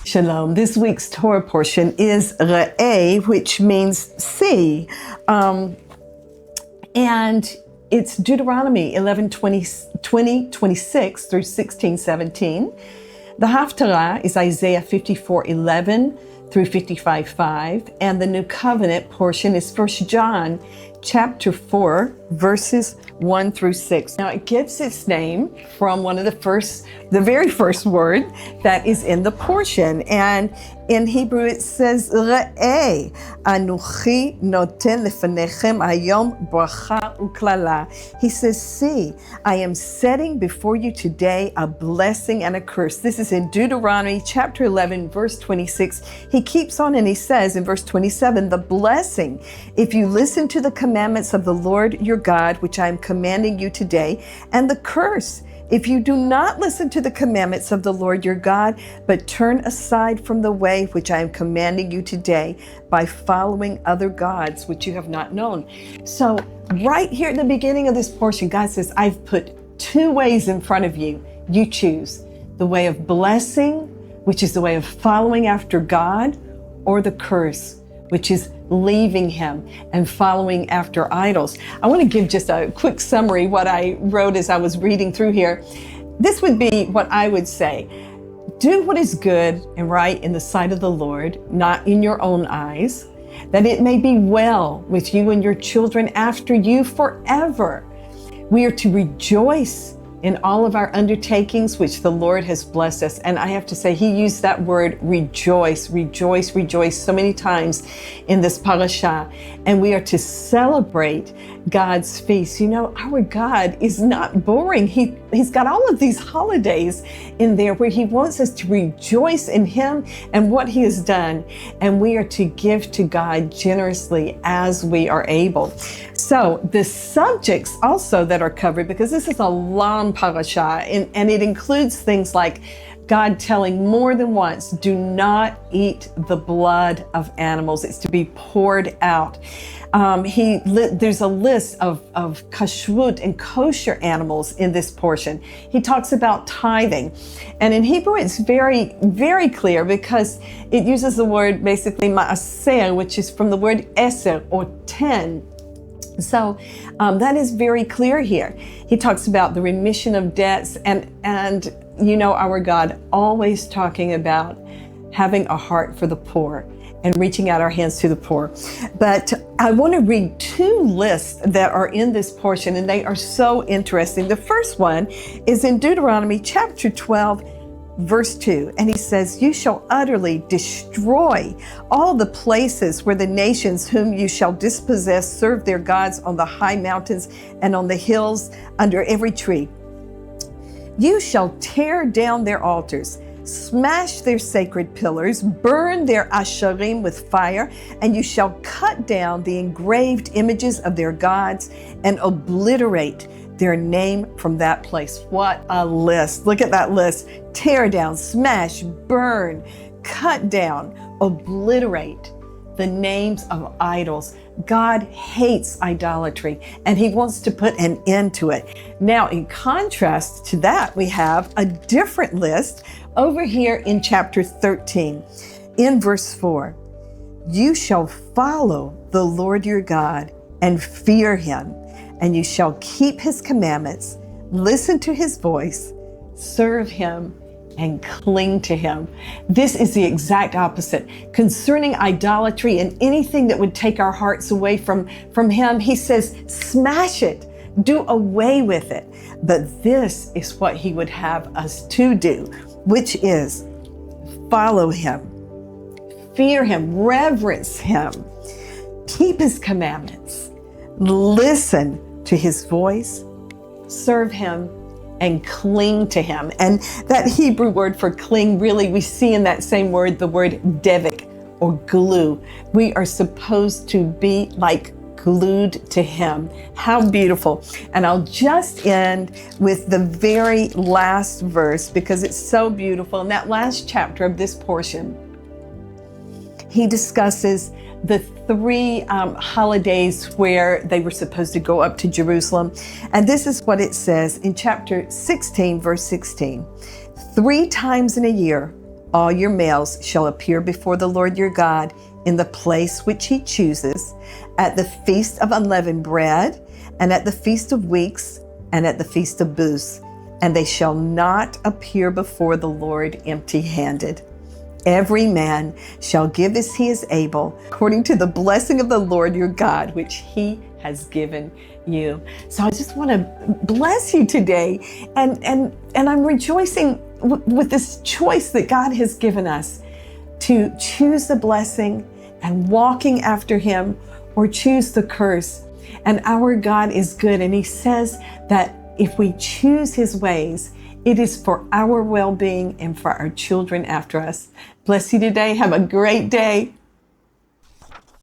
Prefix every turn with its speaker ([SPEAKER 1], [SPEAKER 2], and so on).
[SPEAKER 1] Shalom. This week's Torah portion is Re'eh, which means see. And it's Deuteronomy 20:26 through 16:17. The Haftarah is Isaiah 54:11 through 55:5. And the New Covenant portion is 1 John chapter 4, verses 1 through 6. Now it gets its name from the very first word that is in the portion. And in Hebrew it says, Re'eh, Anuchi noten lefanechem hayom bracha uklala. He says, see, I am setting before you today a blessing and a curse. This is in Deuteronomy chapter 11, verse 26. He keeps on and he says in verse 27, the blessing, if you listen to the commandments of the Lord your God, which I am commanding you today, and the curse, if you do not listen to the commandments of the Lord your God, but turn aside from the way which I am commanding you today by following other gods which you have not known. So right here at the beginning of this portion, God says, I've put two ways in front of you. You choose the way of blessing, which is the way of following after God, or the curse, which is leaving him and following after idols. I want to give just a quick summary what I wrote as I was reading through here. This would be what I would say. Do what is good and right in the sight of the Lord, not in your own eyes, that it may be well with you and your children after you forever. We are to rejoice in all of our undertakings, which the Lord has blessed us. And I have to say, he used that word rejoice, rejoice, rejoice so many times in this parasha. And we are to celebrate God's feast. You know, our God is not boring. He's got all of these holidays in there where he wants us to rejoice in him and what he has done. And we are to give to God generously as we are able. So the subjects also that are covered, because this is a long parasha, and it includes things like God telling more than once, do not eat the blood of animals. It's to be poured out. There's a list of kashrut and kosher animals in this portion. He talks about tithing. And in Hebrew, it's very, very clear because it uses the word basically ma'aser, which is from the word eser or 10. So that is very clear here. He talks about the remission of debts and you know, our God always talking about having a heart for the poor and reaching out our hands to the poor. But I want to read two lists that are in this portion, and they are so interesting. The first one is in Deuteronomy chapter 12, verse 2, and he says, you shall utterly destroy all the places where the nations whom you shall dispossess serve their gods on the high mountains and on the hills under every tree. You shall tear down their altars, smash their sacred pillars, burn their asherim with fire, and you shall cut down the engraved images of their gods and obliterate their name from that place. What a list. Look at that list. Tear down, smash, burn, cut down, obliterate the names of idols. God hates idolatry and he wants to put an end to it. Now, in contrast to that, we have a different list over here in chapter 13, in verse 4. You shall follow the Lord your God and fear him, and you shall keep his commandments, listen to his voice, serve him, and cling to him. This is the exact opposite. Concerning idolatry and anything that would take our hearts away from him, he says, smash it, do away with it. But this is what he would have us to do, which is follow him, fear him, reverence him, keep his commandments, listen to his voice, serve him, and cling to him. And that Hebrew word for cling, really, we see in that same word, the word devik, or glue. We are supposed to be like glued to him. How beautiful. And I'll just end with the very last verse because it's so beautiful. In that last chapter of this portion, he discusses the three holidays where they were supposed to go up to Jerusalem. And this is what it says in chapter 16, verse 16. 3 times in a year, All your males shall appear before the Lord your God in the place which he chooses, at the feast of unleavened bread, and at the feast of weeks, and at the feast of booths, and they shall not appear before the Lord empty-handed. Every man shall give as he is able, according to the blessing of the Lord your God, which he has given you. So I just want to bless you today, and I'm rejoicing with this choice that God has given us to choose the blessing and walking after him, or choose the curse. And our God is good, and he says that if we choose his ways, it is for our well-being and for our children after us. Bless you today. Have a great day.